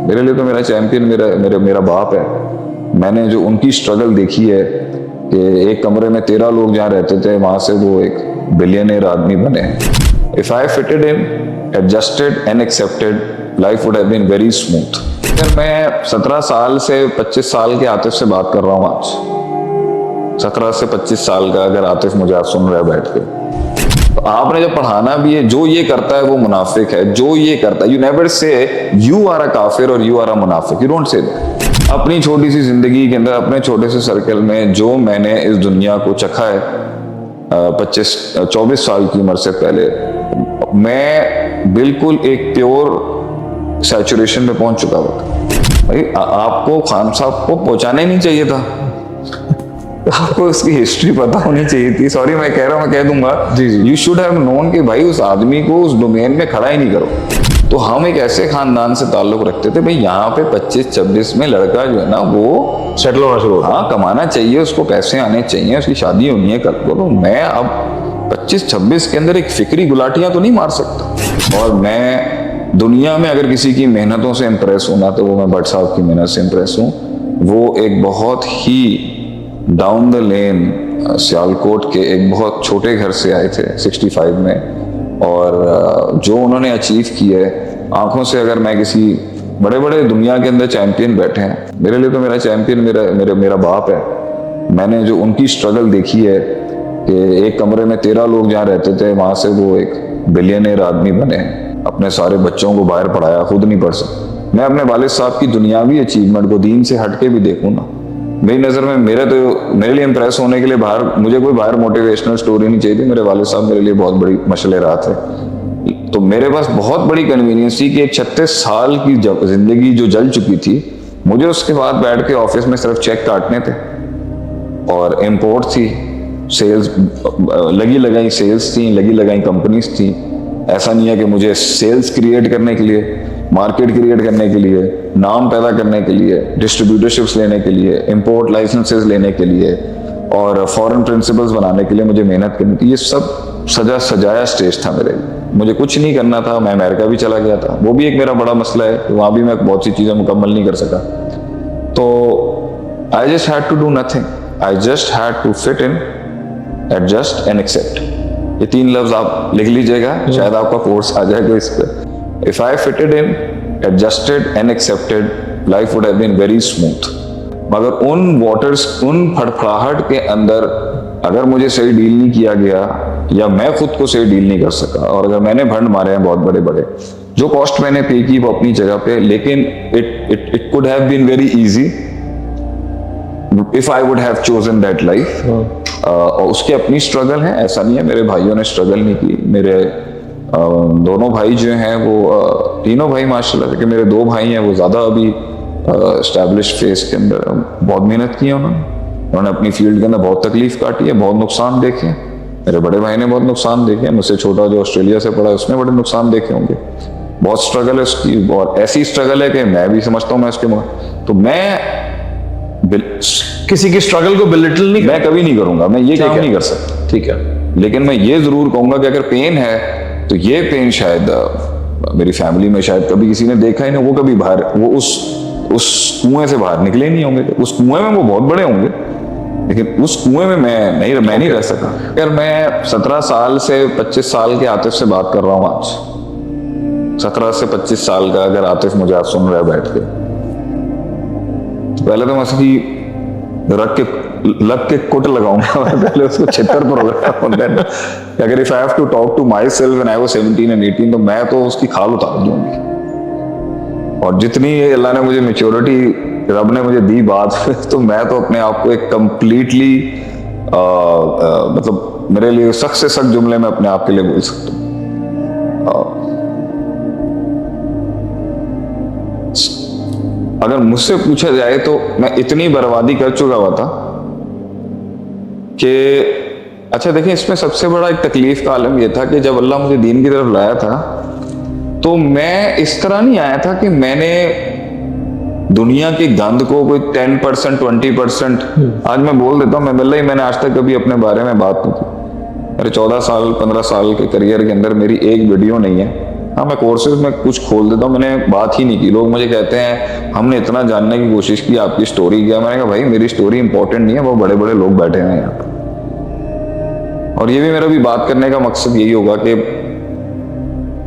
मेरे लिए तो मेरा चैंपियन मेरा बाप है। मैंने जो उनकी स्ट्रगल देखी है कि एक कमरे में 13 लोग जहाँ रहते थे वहां से वो एक बिलियनियर आदमी बने। If I fitted in, adjusted and accepted, life would have been very smooth. अगर मैं 17 साल से 25 साल के आतिफ से बात कर रहा हूँ आज, 17 से 25 साल का अगर आतिफ मुझे आज सुन रहा है बैठ के, तो आपने जो पढ़ाना भी है, जो ये करता है वो मुनाफिक है, जो ये करता है, you never say you are a काफिर और यू आर अ मुनाफिक, यू डोंट से दैट। अपनी छोटी सी जिंदगी के अंदर, अपने छोटे से सर्कल में जो मैंने इस दुनिया को चखा है 24 साल की उम्र से पहले, मैं बिल्कुल एक प्योर सैचुरेशन में पहुंच चुका था। भाई आपको खान साहब को पहुंचाना ही नहीं चाहिए था, आपको उसकी हिस्ट्री पता होनी चाहिए थी। सॉरी मैं कह रहा हूँ, मैं कह दूंगा, यू शुड हैव नोन कि भाई उस आदमी को उस डोमेन में खड़ा ही नहीं करो। तो हम एक ऐसे खानदान से ताल्लुक रखते थे, भाई यहाँ पे 25-26 में लड़का जो है ना वो सेटल होना शुरू, हाँ कमाना चाहिए, उसको पैसे आने चाहिए, उसकी शादी होनी है कल को। तो मैं अब 25-26 के अंदर एक फिक्री गुलाटियां तो नहीं मार सकता। और मैं दुनिया में अगर किसी की मेहनतों से इम्प्रेस होना तो वो मैं भट्ट साहब की मेहनत से इम्प्रेस हूँ। वो एक बहुत ही डाउन द लेन सियालकोट के एक बहुत छोटे घर से आए थे 65 में, और जो उन्होंने अचीव किया है, आंखों से अगर मैं किसी बड़े बड़े दुनिया के अंदर चैंपियन बैठे हैं, मेरे लिए तो मेरा चैंपियन मेरा बाप है। मैंने जो उनकी स्ट्रगल देखी है कि एक कमरे में 13 लोग जहाँ रहते थे वहां से वो एक बिलियनियर आदमी बने, अपने सारे बच्चों को बाहर पढ़ाया, खुद नहीं पढ़ सकता। मैं अपने वालिद साहब की दुनियावी अचीवमेंट को दीन से हटके भी देखूँ ना, मेरी नज़र में मेरे लिए इम्प्रेस होने के लिए मुझे कोई बाहर मोटिवेशनल स्टोरी नहीं चाहिए थी। मेरे वालिद साहब मेरे लिए बहुत बड़ी मशले राह थे। तो मेरे पास बहुत बड़ी कन्वीनियंस थी कि एक 36 साल की जिंदगी जो जल चुकी थी, मुझे उसके बाद बैठ के ऑफिस में सिर्फ चेक काटने थे, और इम्पोर्ट थी, सेल्स लगी लगाई सेल्स थी, लगी लगाई कंपनीज थी। ऐसा नहीं है कि मुझे सेल्स क्रिएट करने के लिए, मार्केट क्रिएट करने के लिए, नाम पैदा करने के लिए, डिस्ट्रीब्यूटरशिप्स लेने के लिए, इंपोर्ट लाइसेंसेस लेने के लिए और फॉरेन प्रिंसिपल्स बनाने के लिए मुझे मेहनत करनी थी। ये सब सजाया स्टेज था मेरे लिए। मुझे कुछ नहीं करना था। मैं अमेरिका भी चला गया था, वो भी एक मेरा बड़ा मसला है, वहां भी मैं बहुत सी चीजें मुकम्मल नहीं कर सका। तो I just had to do nothing, I just had to fit in, adjust and accept. ये 3 लफ्ज आप लिख लीजिएगा, शायद आपका कोर्स आ जाएगा इस पर। If I fitted in, adjusted and accepted, life would have been very smooth. मगर उन फड़फड़ाहट के अंदर अगर मुझे सही डील नहीं किया गया, या मैं खुद को सही डील नहीं कर सका, और अगर मैंने भंड मारे हैं बहुत बड़े बड़े, जो कॉस्ट मैंने पे की वो अपनी जगह पे, लेकिन it could have been very easy if I would have chosen that life. और उसकी अपनी स्ट्रगल है, ऐसा नहीं है मेरे भाइयों ने स्ट्रगल नहीं की। मेरे दोनों भाई जो हैं वो, तीनों भाई माशाल्लाह के, मेरे 2 भाई हैं वो ज़्यादा अभी एस्टैब्लिश फेस के अंदर बहुत मेहनत की है। उन्होंने अपनी फील्ड के अंदर बहुत तकलीफ काटी है, बहुत नुकसान देखे। मेरे बड़े भाई ने बहुत नुकसान देखे, मुझसे छोटा जो ऑस्ट्रेलिया से पढ़ा उसने बड़े नुकसान देखे होंगे। बहुत स्ट्रगल है उसकी, और ऐसी स्ट्रगल है कि मैं भी समझता हूँ मैं उसके तो मैं किसी की स्ट्रगल को बिलिटल नहीं, मैं कभी नहीं करूंगा, मैं ये काम नहीं कर सकता, ठीक है। लेकिन मैं ये जरूर कहूंगा कि अगर पेन है तो ये पेन शायद मेरी फैमिली में शायद कभी किसी ने देखा ही नहीं। वो कभी बाहर, वो उस कुएं से बाहर निकले नहीं होंगे। उस कुएं में वो बहुत बड़े होंगे, लेकिन उस कुएं में मैं नहीं रह सका। अगर मैं 17 साल से 25 साल के आतिफ से बात कर रहा हूँ आज, 17 से 25 साल का अगर आतिफ मुझे आज सुन रहा है बैठ के, पहले तो मैं उसकी लग के कुट लगाऊंगा। पहले उसको छितर पर अगर if I have to talk to myself when I was 17 and 18, तो मैं तो उसकी खाल उतार दूंगी। और जितनी अल्लाह ने मुझे मैच्योरिटी, रब ने मुझे दी बात, तो मैं तो अपने आप को एक कंप्लीटली मतलब मेरे लिए सख्त से सख्त जुमले में अपने आप के लिए बोल सकता हूँ। अगर मुझसे पूछा जाए तो मैं इतनी बर्बादी कर चुका हुआ था कि, अच्छा देखिए, इसमें सबसे बड़ा एक तकलीफ का आलम यह था कि जब अल्लाह मुझे दीन की तरफ लाया था, तो मैं इस तरह नहीं आया था कि मैंने दुनिया की गंद को कोई 10% 20%, आज मैं बोल देता हूँ, मैंने आज तक कभी अपने बारे में बात नहीं की। मेरे 14 साल 15 साल के करियर के अंदर मेरी एक वीडियो नहीं है हाँ, मैं कोर्सेज में कुछ खोल देता हूँ, मैंने बात ही नहीं की। लोग मुझे कहते हैं हमने इतना जानने की कोशिश की, आपकी स्टोरी क्या। मैंने कहा भाई मेरी स्टोरी इंपॉर्टेंट नहीं है, वो बड़े बड़े लोग बैठे हैं यहाँ पर। और ये भी मेरा भी बात करने का मकसद यही होगा कि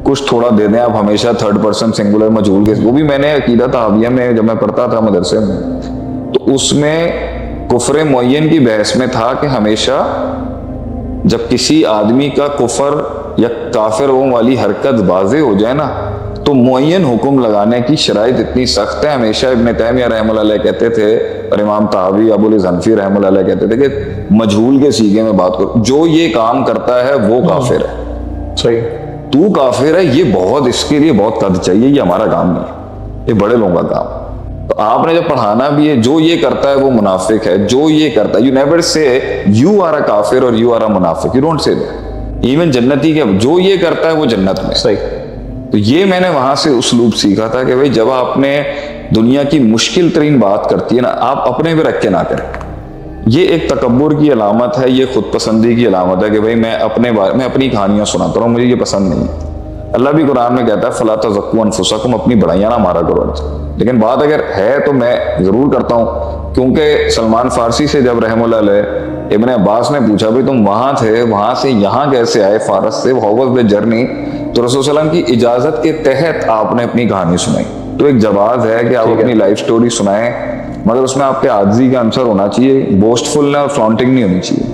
कुछ थोड़ा दे दें। आप हमेशा थर्ड पर्सन सिंगुलर मजहूल के, वो भी मैंने अकीदा तहाविया में जब मैं पढ़ता था मदरसे में, तो उसमें कुफ्र मुअय्यन की बहस में था कि हमेशा जब किसी आदमी का कुफर या काफिर वाली हरकत वाज़े हो जाए ना, तो मुअय्यन हुक्म लगाने की शराइत इतनी सख्त है। हमेशा इब्न तैमिया रहमतुल्लाह अलैह कहते थे और इमाम तहावी अबुल हनफी रहमतुल्लाह अलैह कहते थे कि मजहूल के सीगे में बात करो, जो ये काम करता है वो काफिर है। सही, तू काफिर है, ये बहुत, इसके लिए बहुत कद चाहिए, ये हमारा काम नहीं है, ये बड़े लोगों का काम। तो आपने जब पढ़ाना भी है, जो ये करता है वो मुनाफिक है, जो ये करता है, you never say you are a काफिर और यू आर अ मुनाफिक, you don't say that. Even जन्नती के, जो ये करता है वो जन्नत में। सही। तो ये मैंने वहां से उसलूब सीखा था कि भाई जब आपने दुनिया की मुश्किल तरीन बात करती है ना, आप अपने पे रख के ना करें। ये एक तकब्बुर की अलामत है, ये खुद पसंदी की अलामत है कि भाई मैं अपनी कहानियां सुनाता हूँ, मुझे ये पसंद नहीं है। अल्लाह भी कुरान में कहता है फला तज़क्कू अनफुसकुम, अपनी बड़ाइयां ना मारा करो। लेकिन बात अगर है तो मैं जरूर करता हूँ, क्योंकि सलमान फारसी से जब रहमतुल्लाह अलैह इब्न अब्बास ने पूछा भाई तुम वहां थे, वहां से यहाँ कैसे आए फारस से, हाउ वाज द जर्नी, तो रसूल सल्लल्लाहु अलैहि वसल्लम की इजाजत के तहत आपने अपनी कहानी सुनाई। तो एक जवाब है कि आप अपनी लाइफ स्टोरी सुनाएं, मगर उसमें आपके आजिज़ी का आंसर होना चाहिए, बोस्टफुल और फ्लॉन्टिंग नहीं होनी चाहिए।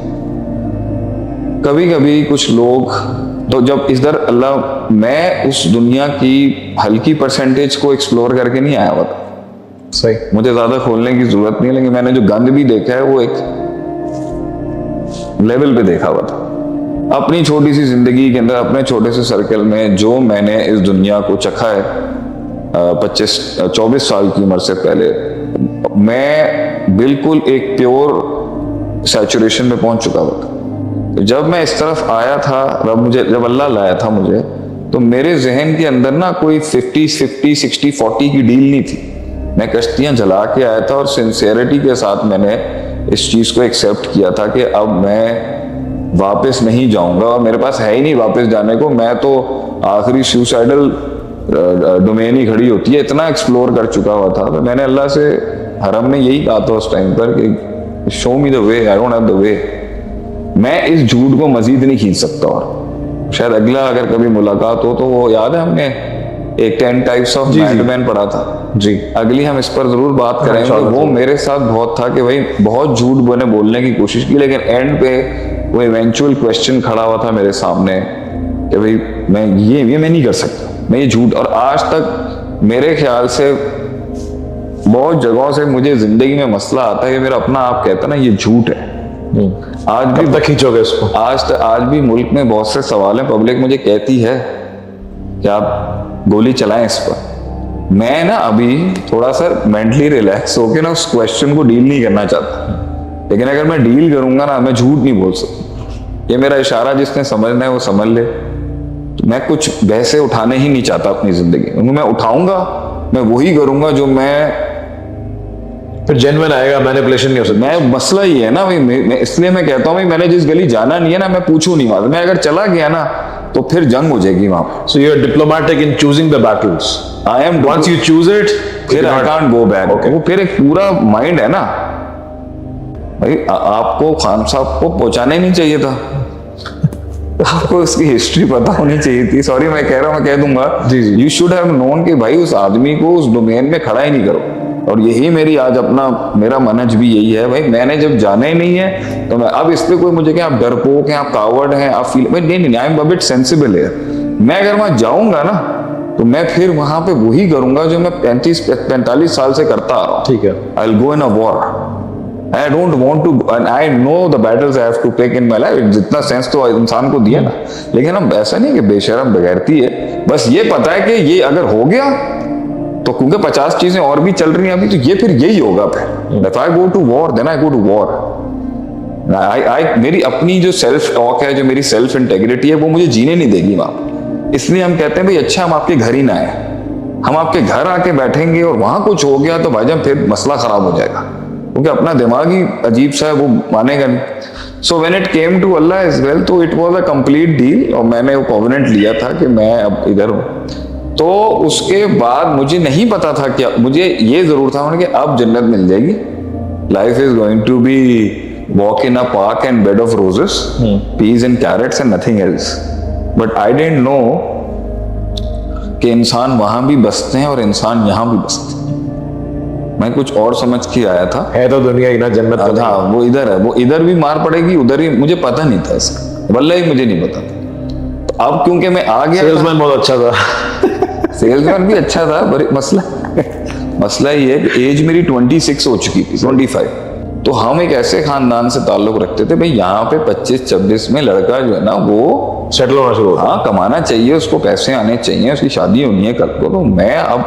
कभी कभी कुछ लोग तो जब इधर अल्लाह, मैं उस दुनिया की हल्की परसेंटेज को एक्सप्लोर करके नहीं आया हुआ था। सही, मुझे ज्यादा खोलने की जरूरत नहीं, लेकिन मैंने जो गंद भी देखा है वो एक लेवल पे देखा हुआ था। अपनी छोटी सी जिंदगी के अंदर, अपने छोटे से सर्कल में जो मैंने इस दुनिया को चखा है 24 साल की उम्र से पहले, मैं बिल्कुल एक प्योर सैचुरेशन में पहुंच चुका हुआ था। तो जब मैं इस तरफ आया था, जब अल्लाह लाया था मुझे, तो मेरे जहन के अंदर ना कोई 50-50 60-40 की डील नहीं थी। मैं कश्तियां जला के आया था और सिंसियरिटी के साथ मैंने इस चीज को एक्सेप्ट किया था कि अब मैं वापस नहीं जाऊंगा और मेरे पास है ही नहीं वापस जाने को। मैं तो आखिरी सुसाइडल डोमेन ही खड़ी होती है, इतना एक्सप्लोर कर चुका हुआ था। तो मैंने अल्लाह से हरम में यही कहा था उस टाइम पर कि show me the way, I don't have the way. मैं इस झूठ को मजीद नहीं खींच सकता। और शायद अगला अगर कभी मुलाकात हो तो वो याद है हमने एक 10 टाइप्स ऑफ मैडमैन पढ़ा था जी, अगली हम इस पर जरूर बात करेंगे। वो मेरे साथ बहुत था कि भाई बहुत झूठ मैंने बोलने की कोशिश की, लेकिन एंड पे वो इवेंचुअल क्वेश्चन खड़ा हुआ था मेरे सामने कि भाई मैं मैं नहीं कर सकता, मैं ये झूठ। और आज तक मेरे ख्याल से बहुत जगहों से मुझे जिंदगी में मसला आता है कि मेरा अपना आप कहता ना ये झूठ है। आज भी तक खींचोगे इसको? आज भी मुल्क में बहुत से सवाल हैं, पब्लिक मुझे कहती है कि आप गोली चलाएं इस पर। मैं ना अभी थोड़ा सा मेंटली रिलैक्स होके ना उस क्वेश्चन को डील नहीं करना चाहता, लेकिन अगर मैं डील करूंगा ना, मैं झूठ नहीं बोल सकता। ये मेरा इशारा जिसने समझना है वो समझ ले। मैं कुछ बहसे उठाने ही नहीं चाहता अपनी जिंदगी में। मैं उठाऊंगा, मैं वही करूंगा जो मैं, फिर जेन्युइन आएगा, मैनिपुलेशन नहीं हो सकता। मैं मसला ही है ना भाई, मैं इसलिए मैं कहता हूँ भाई मैंने जिस गली जाना नहीं है ना, मैं पूछूं नहीं वहां। मैं अगर चला गया ना तो फिर जंग हो जाएगी वहां पर। So you are diplomatic in choosing the battles. I am, Once you choose it, फिर आई कांट गो बैक। वो फिर एक पूरा माइंड है ना भाई। आपको खान साहब को पहुंचाने नहीं चाहिए था, आपको उसकी हिस्ट्री पता होनी चाहिए थी। सॉरी मैं कह रहा हूँ, मैं कह दूंगा जी जी, यू शुड हैव नोन कि भाई उस आदमी को उस डोमेन में खड़ा ही नहीं करो। और यही मेरी आज मेरा मनहज भी यही है भाई। मैंने जब जाना ही नहीं है तो मैं अब इस पे कोई मुझे क्या आप डरपोक हैं, आप कावर्ड हैं, आप फील, नहीं, I am a bit sensible है। मैं अगर वहां जाऊंगा ना तो मैं फिर वहां पे वही करूंगा जो मैं 35-45 साल से करता आ रहा हूँ। ठीक है, I will go in a war. I don't want to, and I know the battles I have to take in my life. जितना सेंस तो इंसान को दिया ना, लेकिन हम ऐसा नहीं कि बेशरम बगैरती है। बस ये पता है कि ये अगर हो गया तो क्योंकि 50 चीजें और भी चल रही हैं अभी, तो ये फिर यही होगा। फिर if I go to war then I go to war. मेरी अपनी जो सेल्फ टॉक है, जो मेरी सेल्फ इंटेग्रिटी है, वो मुझे जीने नहीं देगी वहां। इसलिए हम कहते हैं भाई अच्छा हम आपके घर ही ना आए, हम आपके घर आके बैठेंगे और वहां कुछ हो गया तो भाईजान फिर मसला खराब हो जाएगा। क्योंकि अपना दिमाग ही अजीब सा है, वो मानेगा नहीं। So when it came to Allah as well, तो it was a complete deal, और मैंने वो कॉवेनेंट लिया था कि मैं अब इधर हूँ। तो उसके बाद मुझे नहीं पता था कि, मुझे ये जरूर था कि अब जन्नत मिल जाएगी, life is going to be walk in a park and bed of roses, peace and carrots and nothing else. But I didn't know कि इंसान वहां भी बसते हैं और इंसान यहां भी बसते हैं। मैं कुछ और समझ के आया था। है तो दुनिया ही ना जन्नत तो हाँ, वो इधर है, वो इधर भी मार पड़ेगी, उधर ही, मुझे पता नहीं था इसका, वल्लाही मुझे नहीं पता था। तो अब क्योंकि मैं आ गया, सेल्समैन बहुत अच्छा था। सेल्समैन भी अच्छा था, पर मसला ये है कि एज मेरी 26 हो चुकी थी, 25। तो हम एक ऐसे खानदान से ताल्लुक रखते थे भाई, यहाँ पे 25-26 में लड़का जो है ना वो सेटल होना शुरू होता। हाँ कमाना चाहिए, उसको पैसे आने चाहिए, उसकी शादी होनी है कल को। तो मैं अब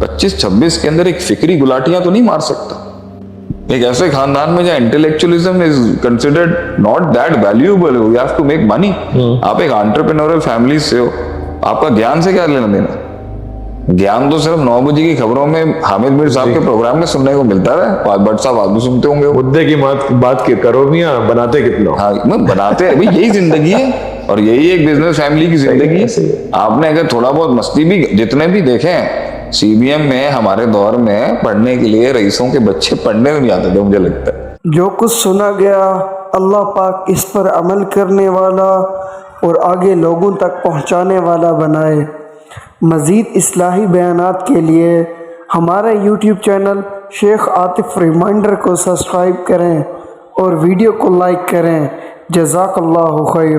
25-26 के अंदर एक फिक्री गुलाटियां तो नहीं मार सकता। एक ऐसे खानदान में जहाँ intellectualism is considered not that valuable, you have to make money. आप एक एंटरप्रेन्योरियल फैमिली से हो, आपका ज्ञान से क्या लेना देना? ज्ञान तो सिर्फ 9 बजे की खबरों में हामिद मीर साहब के प्रोग्राम में सुनने को मिलता है। भट्ट साहब आप भी सुनते होंगे। मुद्दे की बात करो मियां, बनाते कितना। हाँ, मैं बनाते हैं भाई, यही जिंदगी है और यही एक बिजनेस फैमिली की जिंदगी है। आपने अगर थोड़ा बहुत मस्ती भी, जितने भी देखे हैं सीबीएम में हमारे दौर में, पढ़ने के लिए रईसों के बच्चे पढ़ने में भी आते थे, मुझे लगता है। जो कुछ सुना गया, अल्लाह पाक इस पर अमल करने वाला और आगे लोगों तक पहुंचाने वाला बनाए। मज़ीद इस्लाही बयानात के लिए हमारे YouTube channel Sheikh Atif reminder को सब्सक्राइब करें और वीडियो को लाइक करें। जज़ाकल्लाहु खैर।